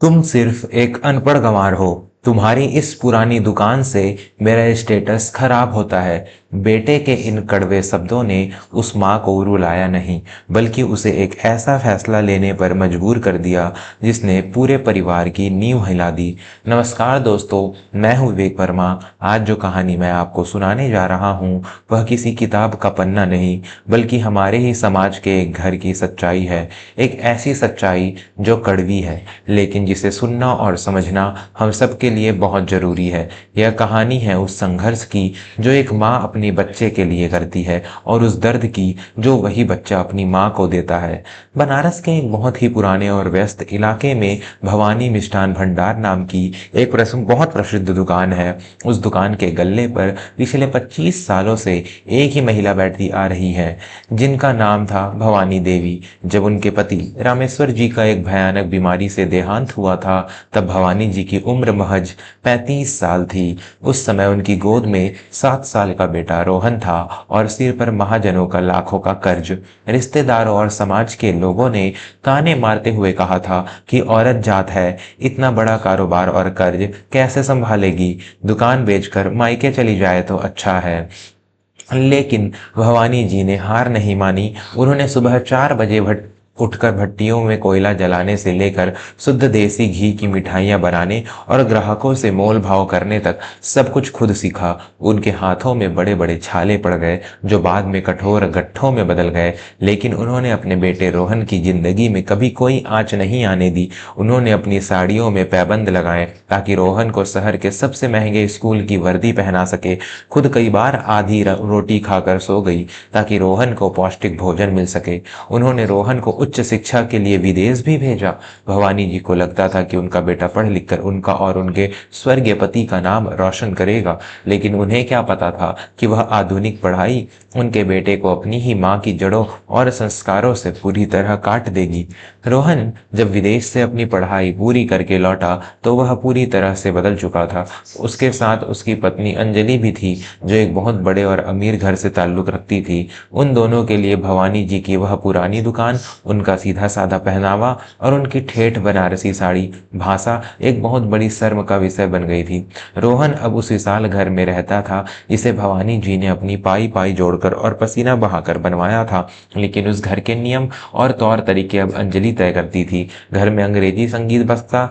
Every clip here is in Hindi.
तुम सिर्फ एक अनपढ़ गंवार हो। तुम्हारी इस पुरानी दुकान से मेरा स्टेटस खराब होता है। बेटे के इन कड़वे शब्दों ने उस माँ को रुलाया नहीं, बल्कि उसे एक ऐसा फैसला लेने पर मजबूर कर दिया जिसने पूरे परिवार की नींव हिला दी। नमस्कार दोस्तों, मैं हूँ विवेक वर्मा। आज जो कहानी मैं आपको सुनाने जा रहा हूँ वह किसी किताब का पन्ना नहीं, बल्कि हमारे ही समाज के एक घर की सच्चाई है। एक ऐसी सच्चाई जो कड़वी है, लेकिन जिसे सुनना और समझना हम सबके लिए बहुत जरूरी है। यह कहानी है उस संघर्ष की जो एक माँ अपने बच्चे के लिए करती है, और उस दर्द की जो वही बच्चा अपनी माँ को देता है। बनारस के एक बहुत ही पुराने और व्यस्त इलाके में भवानी मिष्ठान भंडार नाम की एक बहुत प्रसिद्ध दुकान है। उस दुकान के गल्ले पर पिछले 25 सालों से एक ही महिला बैठती आ रही है, जिनका नाम था भवानी देवी। जब उनके पति रामेश्वर जी का एक भयानक बीमारी से देहांत हुआ था, तब भवानी जी की उम्र महज 35 साल थी। उस समय उनकी गोद में 7 साल का बेटा रोहन था, और सिर पर महाजनों का लाखों का कर्ज। रिश्तेदारों और समाज के लोगों ने ताने मारते हुए कहा था कि औरत जात है, इतना बड़ा कारोबार और कर्ज कैसे संभालेगी, दुकान बेचकर मायके चली जाए तो अच्छा है। लेकिन भवानी जी ने हार नहीं मानी। उन्होंने सुबह 4 बजे उठकर भट्टियों में कोयला जलाने से लेकर शुद्ध देसी घी की मिठाइयाँ बनाने और ग्राहकों से मोल भाव करने तक सब कुछ खुद सीखा। उनके हाथों में बड़े बड़े छाले पड़ गए, जो बाद में कठोर गट्ठों में बदल गए। लेकिन उन्होंने अपने बेटे रोहन की जिंदगी में कभी कोई आंच नहीं आने दी। उन्होंने अपनी साड़ियों में पैबंद लगाए ताकि रोहन को शहर के सबसे महंगे स्कूल की वर्दी पहना सके। खुद कई बार आधी रोटी खाकर सो गई ताकि रोहन को पौष्टिक भोजन मिल सके। उन्होंने रोहन को उच्च शिक्षा के लिए विदेश भी भेजा। भवानी जी को लगता था कि उनका बेटा पढ़ लिख कर उनका और उनके स्वर्गीय पति का नाम रोशन करेगा, लेकिन उन्हें क्या पता था कि वह आधुनिक पढ़ाई उनके बेटे को अपनी ही माँ की जड़ों और संस्कारों से पूरी तरह काट देगी। रोहन जब विदेश से अपनी पढ़ाई पूरी करके लौटा तो वह पूरी तरह से बदल चुका था। उसके साथ उसकी पत्नी अंजलि भी थी, जो एक बहुत बड़े और अमीर घर से ताल्लुक रखती थी। उन दोनों के लिए भवानी जी की वह पुरानी दुकान, उनका सीधा साधा पहनावा और उनकी ठेठ बनारसी साड़ी भाषा एक बहुत बड़ी शर्म का विषय बन गई थी। रोहन अब उस विशाल घर में रहता था जिसे भवानी जी ने अपनी पाई पाई जोड़कर और पसीना बहाकर बनवाया था, लेकिन उस घर के नियम और तौर तरीके अब अंजलि तय करती थी। घर में अंग्रेजी संगीत बजता,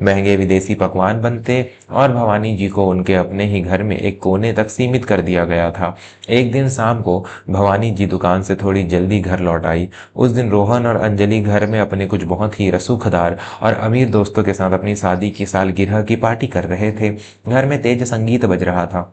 महंगे विदेशी पकवान बनते, और भवानी जी को उनके अपने ही घर में एक कोने तक सीमित कर दिया गया था। एक दिन शाम को भवानी जी दुकान से थोड़ी जल्दी घर लौट आई। उस दिन रोहन और अंजलि घर में अपने कुछ बहुत ही रसूखदार और अमीर दोस्तों के साथ अपनी शादी की सालगिरह की पार्टी कर रहे थे। घर में तेज संगीत बज रहा था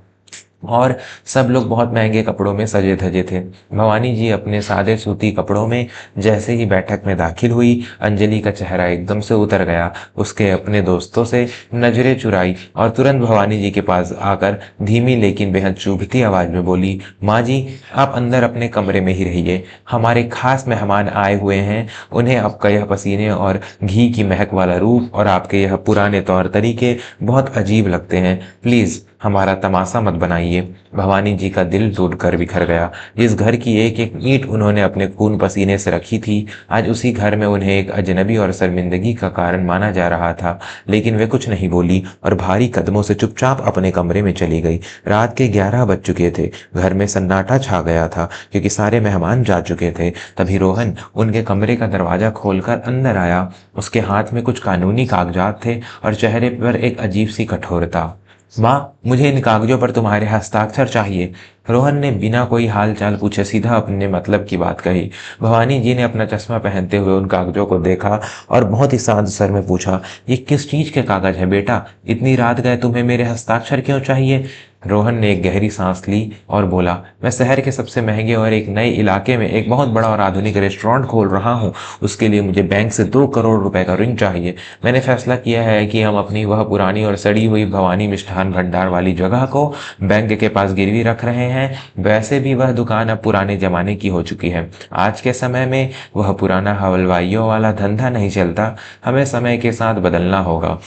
और सब लोग बहुत महंगे कपड़ों में सजे धजे थे। भवानी जी अपने सादे सूती कपड़ों में जैसे ही बैठक में दाखिल हुई, अंजलि का चेहरा एकदम से उतर गया। उसके अपने दोस्तों से नजरें चुराई और तुरंत भवानी जी के पास आकर धीमी लेकिन बेहद चुभती आवाज में बोली, माँ जी, आप अंदर अपने कमरे में ही रहिए। हमारे खास मेहमान आए हुए हैं। उन्हें आपका यह पसीने और घी की महक वाला रूप और आपके यह पुराने तौर तरीके बहुत अजीब लगते हैं। प्लीज हमारा तमाशा मत बनाइए। भवानी जी का दिल टूटकर बिखर गया। जिस घर की एक एक ईंट उन्होंने अपने खून पसीने से रखी थी, आज उसी घर में उन्हें एक अजनबी और शर्मिंदगी का कारण माना जा रहा था। लेकिन वे कुछ नहीं बोली और भारी कदमों से चुपचाप अपने कमरे में चली गई। रात के 11 बज चुके थे। घर में सन्नाटा छा गया था क्योंकि सारे मेहमान जा चुके थे। तभी रोहन उनके कमरे का दरवाजा खोलकर अंदर आया। उसके हाथ में कुछ कानूनी कागजात थे और चेहरे पर एक अजीब सी कठोरता। माँ, मुझे इन कागजों पर तुम्हारे हस्ताक्षर चाहिए। रोहन ने बिना कोई हाल चाल पूछे सीधा अपने मतलब की बात कही। भवानी जी ने अपना चश्मा पहनते हुए उन कागजों को देखा और बहुत ही शांत स्वर में पूछा, ये किस चीज के कागज है बेटा? इतनी रात गए तुम्हें मेरे हस्ताक्षर क्यों चाहिए? रोहन ने एक गहरी सांस ली और बोला, मैं शहर के सबसे महंगे और एक नए इलाके में एक बहुत बड़ा और आधुनिक रेस्टोरेंट खोल रहा हूँ। उसके लिए मुझे बैंक से 2 करोड़ रुपए का ऋण चाहिए। मैंने फैसला किया है कि हम अपनी वह पुरानी और सड़ी हुई भवानी मिष्ठान भंडार वाली जगह को बैंक के पास गिरवी रख रहे हैं। वैसे भी वह दुकान अब पुराने जमाने की हो चुकी है। आज के समय में वह पुराना हलवाइयों वाला धंधा नहीं चलता। हमें समय के साथ बदलना होगा।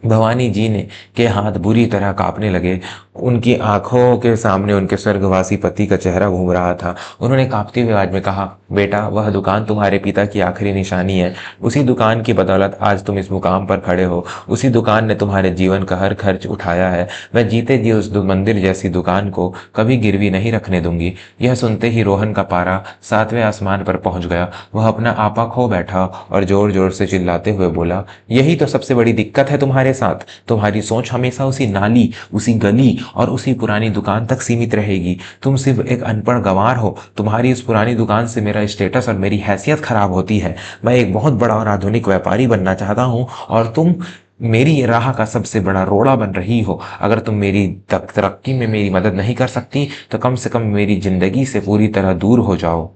भवानी जी ने के हाथ बुरी तरह कांपने लगे। उनकी आंखों के सामने उनके स्वर्गवासी पति का चेहरा घूम रहा था। उन्होंने कांपती हुई आवाज में कहा, बेटा, वह दुकान तुम्हारे पिता की आखिरी निशानी है। उसी दुकान की बदौलत आज तुम इस मुकाम पर खड़े हो। उसी दुकान ने तुम्हारे जीवन का हर खर्च उठाया है। मैं जीते जी उस मंदिर जैसी दुकान को कभी गिरवी नहीं रखने दूंगी। यह सुनते ही रोहन का पारा 7वें आसमान पर पहुंच गया। वह अपना आपा खो बैठा और जोर जोर से चिल्लाते हुए बोला, यही तो सबसे बड़ी दिक्कत है तुम्हारे साथ। तुम्हारी सोच हमेशा उसी नाली, उसी गली और उसी पुरानी दुकान तक सीमित रहेगी। तुम सिर्फ एक अनपढ़ गंवार हो। तुम्हारी इस पुरानी दुकान से मेरा स्टेटस और मेरी हैसियत खराब होती है। मैं एक बहुत बड़ा और आधुनिक व्यापारी बनना चाहता हूँ और तुम मेरी राह का सबसे बड़ा रोड़ा बन रही हो। अगर तुम मेरी तरक्की में मेरी मदद नहीं कर सकती तो कम से कम मेरी जिंदगी से पूरी तरह दूर हो जाओ।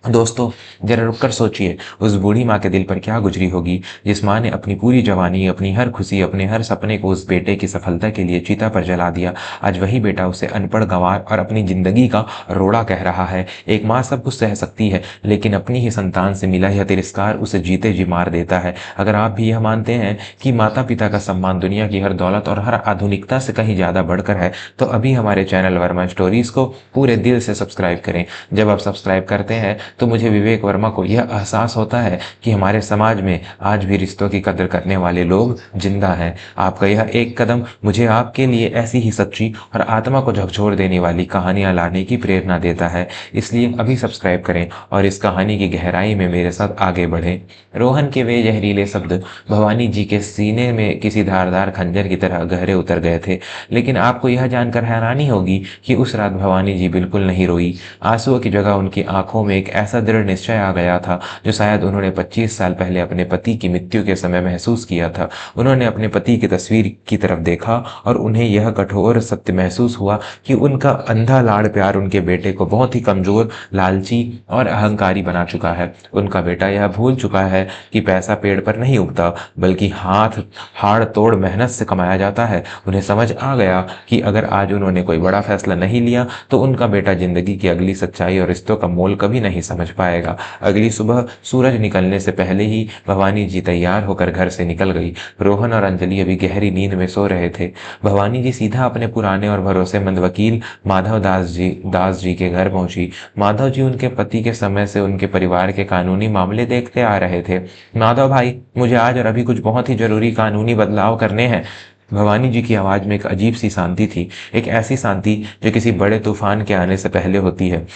दोस्तों, जरा रुककर सोचिए, उस बूढ़ी माँ के दिल पर क्या गुजरी होगी, जिस माँ ने अपनी पूरी जवानी, अपनी हर खुशी, अपने हर सपने को उस बेटे की सफलता के लिए चिता पर जला दिया। आज वही बेटा उसे अनपढ़, गंवार और अपनी जिंदगी का रोड़ा कह रहा है। एक माँ सब कुछ सह सकती है, लेकिन अपनी ही संतान से मिला यह तिरस्कार उसे जीते जी मार देता है। अगर आप भी यह मानते हैं कि माता पिता का सम्मान दुनिया की हर दौलत और हर आधुनिकता से कहीं ज्यादा बढ़कर है, तो अभी हमारे चैनल वर्मा स्टोरीज को पूरे दिल से सब्सक्राइब करें। जब आप सब्सक्राइब करते हैं तो मुझे विवेक वर्मा को यह एहसास होता है कि हमारे समाज में आज भी रिश्तों की कदर करने वाले लोग जिंदा हैं। आपका यह एक कदम मुझे आपके लिए ऐसी ही सच्ची और आत्मा को झकझोर देने वाली कहानियां लाने की प्रेरणा देता है। इसलिए अभी सब्सक्राइब करें और इस कहानी की गहराई में मेरे साथ आगे बढ़ें। रोहन के वे जहरीले शब्द भवानी जी के सीने में किसी धारदार खंजर की तरह गहरे उतर गए थे। लेकिन आपको यह जानकर हैरानी होगी कि उस रात भवानी जी बिल्कुल नहीं रोई। आंसुओं की जगह उनकी आंखों में एक ऐसा दृढ़ निश्चय आ गया था जो शायद उन्होंने 25 साल पहले अपने पति की मृत्यु के समय महसूस किया था। उन्होंने अपने पति की तस्वीर की तरफ देखा और उन्हें यह कठोर सत्य महसूस हुआ कि उनका अंधा लाड़ प्यार उनके बेटे को बहुत ही कमजोर, लालची और अहंकारी बना चुका है। उनका बेटा यह भूल चुका है कि पैसा पेड़ पर नहीं उगता, बल्कि हाड़ तोड़ मेहनत से कमाया जाता है। उन्हें समझ आ गया कि अगर आज उन्होंने कोई बड़ा फैसला नहीं लिया तो उनका बेटा जिंदगी की अगली सच्चाई और रिश्तों का मोल कभी नहीं समझ पाएगा। अगली सुबह सूरज निकलने से पहले ही भवानी जी तैयार होकर घर से निकल गई। रोहन और अंजलि अभी गहरी नींद में सो रहे थे। भवानी जी सीधा अपने पुराने और भरोसेमंद वकील माधव दास जी के घर पहुंची। माधव जी उनके पति के समय से उनके परिवार के कानूनी मामले देखते आ रहे थे। माधव भाई, मुझे आज और अभी कुछ बहुत ही जरूरी कानूनी बदलाव करने हैं। भवानी जी की आवाज में एक अजीब सी शांति थी, एक ऐसी शांति जो किसी बड़े तूफान के आने से पहले होती है।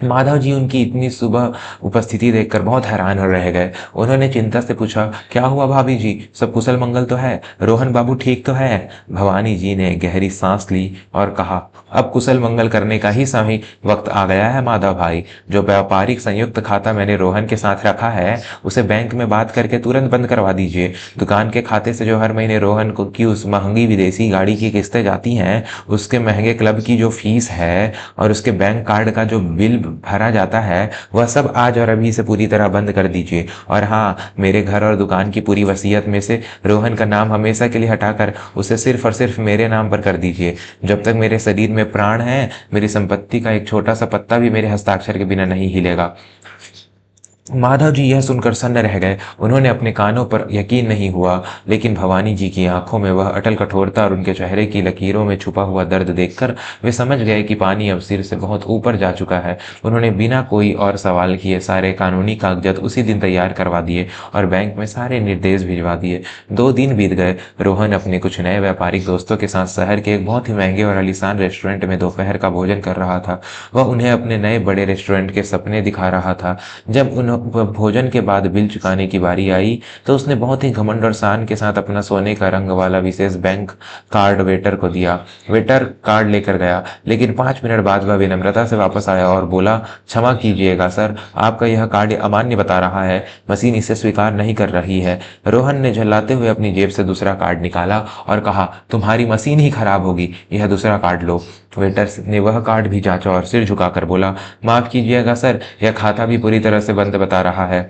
माधव जी उनकी इतनी सुबह उपस्थिति देखकर बहुत हैरान हो रह गए। उन्होंने चिंता से पूछा, क्या हुआ भाभी जी, सब कुशल मंगल तो है? रोहन बाबू ठीक तो है? भवानी जी ने गहरी सांस ली और कहा, अब कुशल मंगल करने का ही सही वक्त आ गया है माधव भाई। जो व्यापारिक संयुक्त खाता मैंने रोहन के साथ रखा है उसे बैंक में बात करके तुरंत बंद करवा दीजिए। दुकान के खाते से जो हर महीने रोहन को की उस महंगी विदेशी गाड़ी की किस्तें जाती हैं, उसके महंगे क्लब की जो फीस है और उसके बैंक कार्ड का जो बिल भरा जाता है, वह सब आज और अभी से पूरी तरह बंद कर दीजिए। और हाँ, मेरे घर और दुकान की पूरी वसीयत में से रोहन का नाम हमेशा के लिए हटाकर उसे सिर्फ और सिर्फ मेरे नाम पर कर दीजिए। जब तक मेरे शरीर में प्राण है, मेरी संपत्ति का एक छोटा सा पत्ता भी मेरे हस्ताक्षर के बिना नहीं हिलेगा। माधव जी यह सुनकर सन्न रह गए। उन्होंने अपने कानों पर यकीन नहीं हुआ, लेकिन भवानी जी की आंखों में वह अटल कठोरता और उनके चेहरे की लकीरों में छुपा हुआ दर्द देखकर वे समझ गए कि पानी अब सिर से बहुत ऊपर जा चुका है। उन्होंने बिना कोई और सवाल किए सारे कानूनी कागजात उसी दिन तैयार करवा दिए और बैंक में सारे निर्देश भिजवा दिए। 2 दिन बीत गए। रोहन अपने कुछ नए व्यापारिक दोस्तों के साथ शहर के एक बहुत ही महंगे और आलीशान रेस्टोरेंट में दोपहर का भोजन कर रहा था। वह उन्हें अपने नए बड़े रेस्टोरेंट के सपने दिखा रहा था। जब भोजन के बाद बिल चुकाने की बारी आई तो उसने बहुत ही घमंड और शान के साथ अपना सोने का रंग वाला विशेष बैंक कार्ड वेटर को दिया। वेटर कार्ड लेकर गया, लेकिन 5 मिनट बाद वह विनम्रता से वापस आया और बोला, क्षमा कीजिएगा सर, आपका यह कार्ड अमान्य बता रहा है, मशीन इसे स्वीकार नहीं कर रही है। रोहन ने झल्लाते हुए अपनी जेब से दूसरा कार्ड निकाला और कहा, तुम्हारी मशीन ही खराब होगी, यह दूसरा कार्ड लो। वेटर ने वह कार्ड भी जांचा और सिर झुकाकर बोला, माफ कीजिएगा सर, यह खाता भी पूरी तरह से बंद बता रहा है।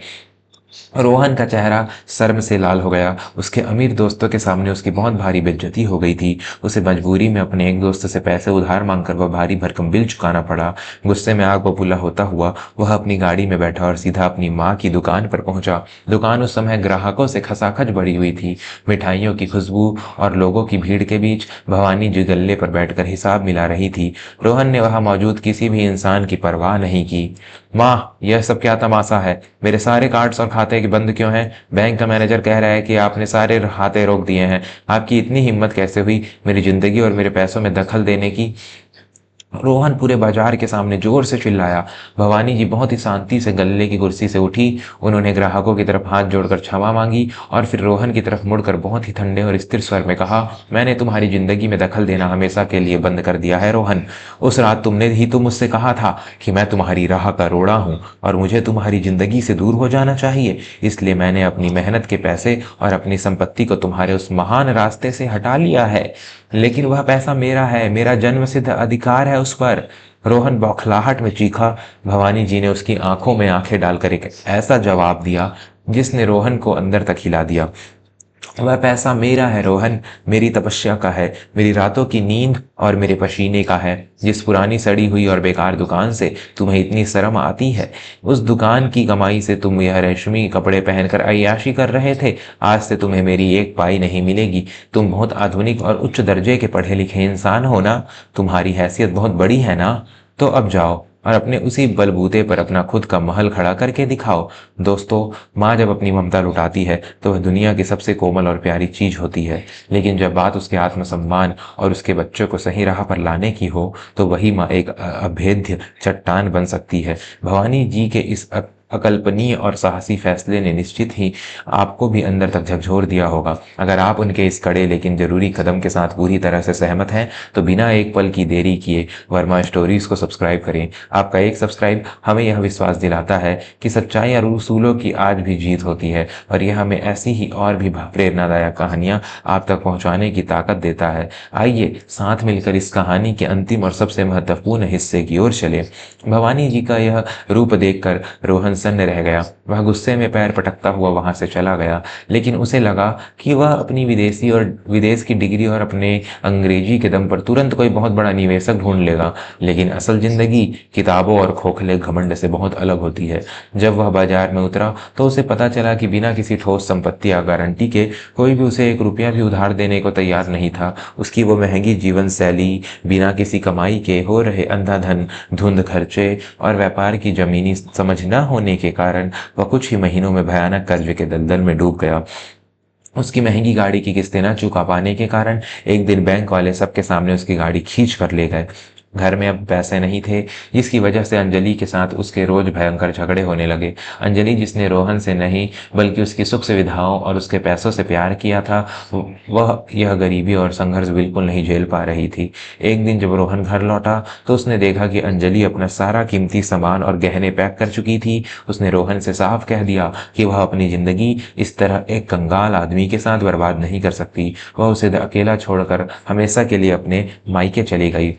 रोहन का चेहरा शर्म से लाल हो गया। उसके अमीर दोस्तों के सामने उसकी बहुत भारी बेइज्जती हो गई थी। उसे मजबूरी में अपने एक दोस्त से पैसे उधार मांगकर वह भारी भरकम बिल चुकाना पड़ा। गुस्से में आग बबूला होता हुआ वह अपनी गाड़ी में बैठा और सीधा अपनी माँ की दुकान पर पहुंचा। दुकान उस समय ग्राहकों से खचाखच भरी हुई थी। मिठाइयों की खुशबू और लोगों की भीड़ के बीच भवानी जी गल्ले पर बैठकर हिसाब मिला रही थी। रोहन ने वहां मौजूद किसी भी इंसान की परवाह नहीं की। माँ, यह सब क्या तमाशा है? मेरे सारे कार्ड्स और खाते बंद क्यों हैं? बैंक का मैनेजर कह रहा है कि आपने सारे खाते रोक दिए हैं। आपकी इतनी हिम्मत कैसे हुई मेरी जिंदगी और मेरे पैसों में दखल देने की? रोहन पूरे बाजार के सामने जोर से चिल्लाया। भवानी जी बहुत ही शांति से गल्ले की कुर्सी से उठी। उन्होंने ग्राहकों की तरफ हाथ जोड़कर क्षमा मांगी और फिर रोहन की तरफ मुड़कर बहुत ही ठंडे और स्थिर स्वर में कहा, मैंने तुम्हारी जिंदगी में दखल देना हमेशा के लिए बंद कर दिया है रोहन। उस रात तुमने ही तो मुझसे कहा था कि मैं तुम्हारी राह का रोड़ा हूँ और मुझे तुम्हारी जिंदगी से दूर हो जाना चाहिए। इसलिए मैंने अपनी मेहनत के पैसे और अपनी संपत्ति को तुम्हारे उस महान रास्ते से हटा लिया है। लेकिन वह पैसा मेरा है, मेरा जन्म सिद्ध अधिकार है उस पर। रोहन बौखलाहट में चीखा। भवानी जी ने उसकी आंखों में आंखें डालकर एक ऐसा जवाब दिया जिसने रोहन को अंदर तक हिला दिया। वह पैसा मेरा है रोहन, मेरी तपस्या का है, मेरी रातों की नींद और मेरे पसीने का है। जिस पुरानी सड़ी हुई और बेकार दुकान से तुम्हें इतनी शर्म आती है, उस दुकान की कमाई से तुम यह रेशमी कपड़े पहनकर अय्याशी कर रहे थे। आज से तुम्हें मेरी एक पाई नहीं मिलेगी। तुम बहुत आधुनिक और उच्च दर्जे के पढ़े लिखे इंसान हो ना? तुम्हारी हैसियत बहुत बड़ी है ना? तो अब जाओ और अपने उसी बलबूते पर अपना खुद का महल खड़ा करके दिखाओ। दोस्तों, माँ जब अपनी ममता लुटाती है तो वह दुनिया की सबसे कोमल और प्यारी चीज होती है, लेकिन जब बात उसके आत्मसम्मान और उसके बच्चों को सही राह पर लाने की हो तो वही माँ एक अभेद्य चट्टान बन सकती है। भवानी जी के इस अकल्पनीय और साहसी फैसले ने निश्चित ही आपको भी अंदर तक झकझोर दिया होगा। अगर आप उनके इस कड़े लेकिन जरूरी कदम के साथ पूरी तरह से सहमत हैं तो बिना एक पल की देरी किए वर्मा स्टोरीज को सब्सक्राइब करें। आपका एक सब्सक्राइब हमें यह विश्वास दिलाता है कि सच्चाई और उसूलों की आज भी जीत होती है और यह हमें ऐसी ही और भी प्रेरणादायक कहानियां आप तक पहुंचाने की ताकत देता है। आइए साथ मिलकर इस कहानी के अंतिम और सबसे महत्वपूर्ण हिस्से की ओर चले। भवानी जी का यह रूप देखकर रोहन सन्न रह गया। वह गुस्से में पैर पटकता हुआ वहां से चला गया, लेकिन उसे लगा कि वह अपनी विदेश की डिग्री और अपने अंग्रेजी के दम पर तुरंत कोई बहुत बड़ा निवेशक ढूंढ लेगा। लेकिन असल जिंदगी किताबों और खोखले घमंड से बहुत अलग होती है। जब वह बाजार में उतरा तो उसे पता चला कि बिना किसी ठोस संपत्ति या गारंटी के कोई भी उसे एक रुपया भी उधार देने को तैयार नहीं था। उसकी वो महंगी जीवन शैली, बिना किसी कमाई के हो रहे अंधाधन, धुंध खर्चे और व्यापार की जमीनी समझ न होने के कारण वह कुछ ही महीनों में भयानक कर्ज के दलदल में डूब गया। उसकी महंगी गाड़ी की किस्तें न चुका पाने के कारण एक दिन बैंक वाले सबके सामने उसकी गाड़ी खींच कर ले गए। घर में अब पैसे नहीं थे, जिसकी वजह से अंजलि के साथ उसके रोज भयंकर झगड़े होने लगे। अंजलि जिसने रोहन से नहीं बल्कि उसकी सुख सुविधाओं और उसके पैसों से प्यार किया था, वह यह गरीबी और संघर्ष बिल्कुल नहीं झेल पा रही थी। एक दिन जब रोहन घर लौटा तो उसने देखा कि अंजलि अपना सारा कीमती सामान और गहने पैक कर चुकी थी। उसने रोहन से साफ कह दिया कि वह अपनी जिंदगी इस तरह एक कंगाल आदमी के साथ बर्बाद नहीं कर सकती। वह उसे अकेला छोड़कर हमेशा के लिए अपने मायके चली गई।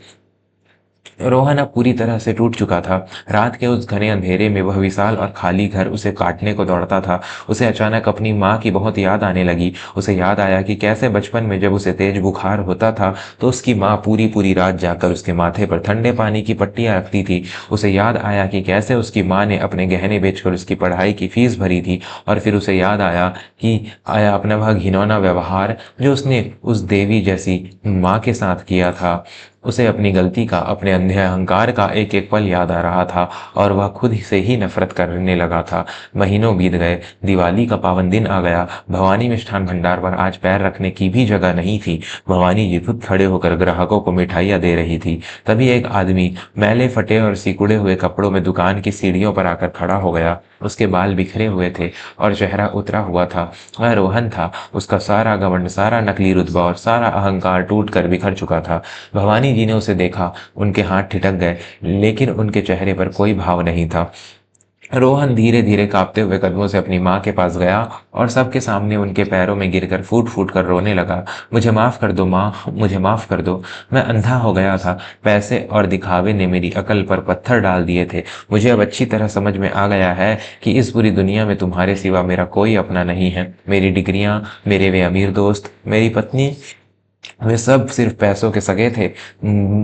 रोहन अब पूरी तरह से टूट चुका था। रात के उस घने अंधेरे में वह विशाल और खाली घर उसे काटने को दौड़ता था। उसे अचानक अपनी माँ की बहुत याद आने लगी। उसे याद आया कि कैसे बचपन में जब उसे तेज बुखार होता था तो उसकी माँ पूरी पूरी रात जाकर उसके माथे पर ठंडे पानी की पट्टियाँ रखती थी। उसे याद आया कि कैसे उसकी माँ ने अपने गहने बेचकर उसकी पढ़ाई की फीस भरी थी। और फिर उसे याद आया अपना वह घिनौना व्यवहार जो उसने उस देवी जैसी माँ के साथ किया था। उसे अपनी गलती का, अपने अंधे अहंकार का एक एक पल याद आ रहा था और वह खुद से ही नफरत करने लगा था। महीनों बीत गए। दिवाली का पावन दिन आ गया। भवानी मिष्ठान भंडार पर आज पैर रखने की भी जगह नहीं थी। भवानी जी खुद खड़े होकर ग्राहकों को मिठाइयाँ दे रही थी। तभी एक आदमी मैले फटे और सिकुड़े हुए कपड़ों में दुकान की सीढ़ियों पर आकर खड़ा हो गया। उसके बाल बिखरे हुए थे और चेहरा उतरा हुआ था। वह रोहन था। उसका सारा घमंड, सारा नकली रुतबा और सारा अहंकार टूट कर बिखर चुका था। भवानी जी ने उसे देखा। उनके हाथ ठिठक गए, लेकिन उनके चेहरे पर कोई भाव नहीं था। रोहन धीरे धीरे कांपते हुए कदमों से अपनी माँ के पास गया और सबके सामने उनके पैरों में गिरकर फूट फूट कर रोने लगा। मुझे माफ कर दो माँ, मुझे माफ कर दो। मैं अंधा हो गया था। पैसे और दिखावे ने मेरी अकल पर पत्थर डाल दिए थे। मुझे अब अच्छी तरह समझ में आ गया है कि इस पूरी दुनिया में तुम्हारे सिवा मेरा कोई अपना नहीं है। मेरी डिग्रियां, मेरे वे अमीर दोस्त, मेरी पत्नी, वे सब सिर्फ पैसों के सगे थे।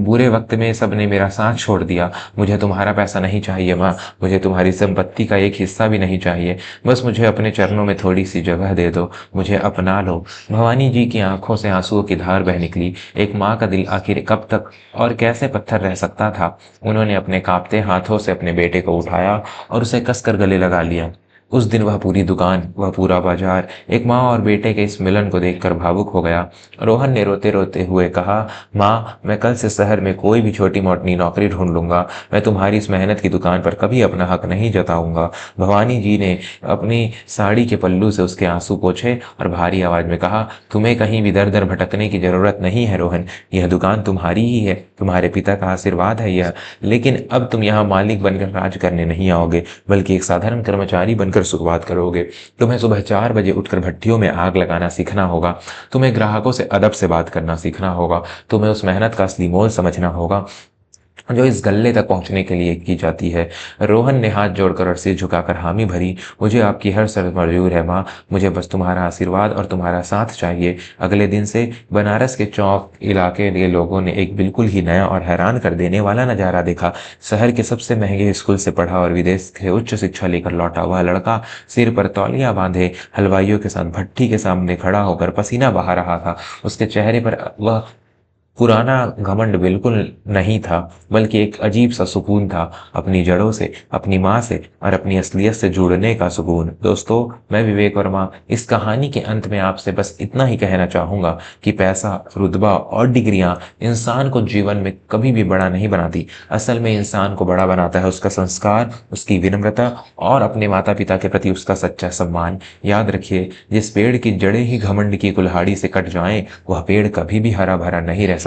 बुरे वक्त में सब ने मेरा साथ छोड़ दिया। मुझे तुम्हारा पैसा नहीं चाहिए माँ, मुझे तुम्हारी संपत्ति का एक हिस्सा भी नहीं चाहिए। बस मुझे अपने चरणों में थोड़ी सी जगह दे दो, मुझे अपना लो। भवानी जी की आंखों से आंसुओं की धार बह निकली। एक माँ का दिल आखिर कब तक और कैसे पत्थर रह सकता था। उन्होंने अपने कांपते हाथों से अपने बेटे को उठाया और उसे कसकर गले लगा लिया। उस दिन वह पूरी दुकान, वह पूरा बाजार एक माँ और बेटे के इस मिलन को देखकर भावुक हो गया। रोहन ने रोते रोते हुए कहा, माँ, मैं कल से शहर में कोई भी छोटी मोटी नौकरी ढूंढ लूंगा। मैं तुम्हारी इस मेहनत की दुकान पर कभी अपना हक नहीं जताऊंगा। भवानी जी ने अपनी साड़ी के पल्लू से उसके आंसू पोंछे और भारी आवाज में कहा, तुम्हें कहीं भी दर दर भटकने की जरूरत नहीं है रोहन। यह दुकान तुम्हारी ही है, तुम्हारे पिता का आशीर्वाद है यह। लेकिन अब तुम यहाँ मालिक बनकर राज करने नहीं आओगे, बल्कि एक साधारण कर्मचारी बनकर शुरुआत करोगे। तुम्हें सुबह 4 बजे उठकर भट्टियों में आग लगाना सीखना होगा। तुम्हें ग्राहकों से अदब से बात करना सीखना होगा। तुम्हें उस मेहनत का असली मोल समझना होगा जो इस गल्ले तक पहुंचने के लिए की जाती है। रोहन ने हाथ जोड़कर और सिर झुकाकर हामी भरी। मुझे आपकी हर शर्त मंजूर है माँ, मुझे बस तुम्हारा आशीर्वाद और तुम्हारा साथ चाहिए। अगले दिन से बनारस के चौक इलाके के लोगों ने एक बिल्कुल ही नया और हैरान कर देने वाला नजारा देखा। शहर के सबसे महंगे स्कूल से पढ़ा और विदेश से उच्च शिक्षा लेकर लौटा वह लड़का सिर पर तौलिया बांधे हलवाइयों के साथ भट्टी के सामने खड़ा होकर पसीना बहा रहा था। उसके चेहरे पर वह पुराना घमंड बिल्कुल नहीं था, बल्कि एक अजीब सा सुकून था। अपनी जड़ों से, अपनी माँ से और अपनी असलियत से जुड़ने का सुकून। दोस्तों, मैं विवेक वर्मा इस कहानी के अंत में आपसे बस इतना ही कहना चाहूँगा कि पैसा, रुतबा और डिग्रियां इंसान को जीवन में कभी भी बड़ा नहीं बनाती। असल में इंसान को बड़ा बनाता है उसका संस्कार, उसकी विनम्रता और अपने माता पिता के प्रति उसका सच्चा सम्मान। याद रखिए, जिस पेड़ की जड़ें ही घमंड की कुल्हाड़ी से कट जाएं, वह पेड़ कभी भी हरा भरा नहीं रह सकता।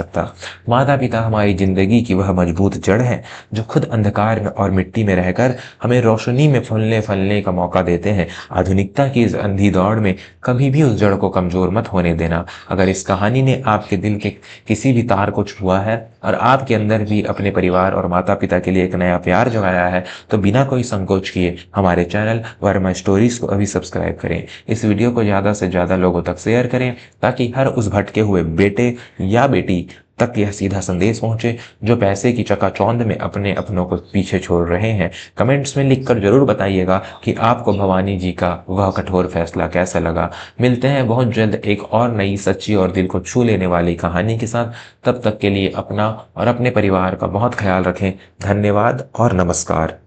माता पिता हमारी जिंदगी की वह मजबूत जड़ है जो खुद अंधकार में और मिट्टी में रहकर हमें रोशनी में फूलने फलने का मौका देते हैं। आधुनिकता की इस अंधी दौड़ में कभी भी उस जड़ को कमजोर मत होने देना। अगर इस कहानी ने आपके दिल के किसी भी तार को छुआ है और आपके अंदर भी अपने परिवार और माता पिता के लिए एक नया प्यार जगाया है, तो बिना कोई संकोच किए हमारे चैनल वर्मा स्टोरीज को अभी सब्सक्राइब करें। इस वीडियो को ज़्यादा से ज़्यादा लोगों तक शेयर करें ताकि हर उस भटके हुए बेटे या बेटी तक यह सीधा संदेश पहुंचे जो पैसे की चकाचौंध में अपने अपनों को पीछे छोड़ रहे हैं। कमेंट्स में लिखकर जरूर बताइएगा कि आपको भवानी जी का वह कठोर फैसला कैसा लगा। मिलते हैं बहुत जल्द एक और नई सच्ची और दिल को छू लेने वाली कहानी के साथ। तब तक के लिए अपना और अपने परिवार का बहुत ख्याल रखें। धन्यवाद और नमस्कार।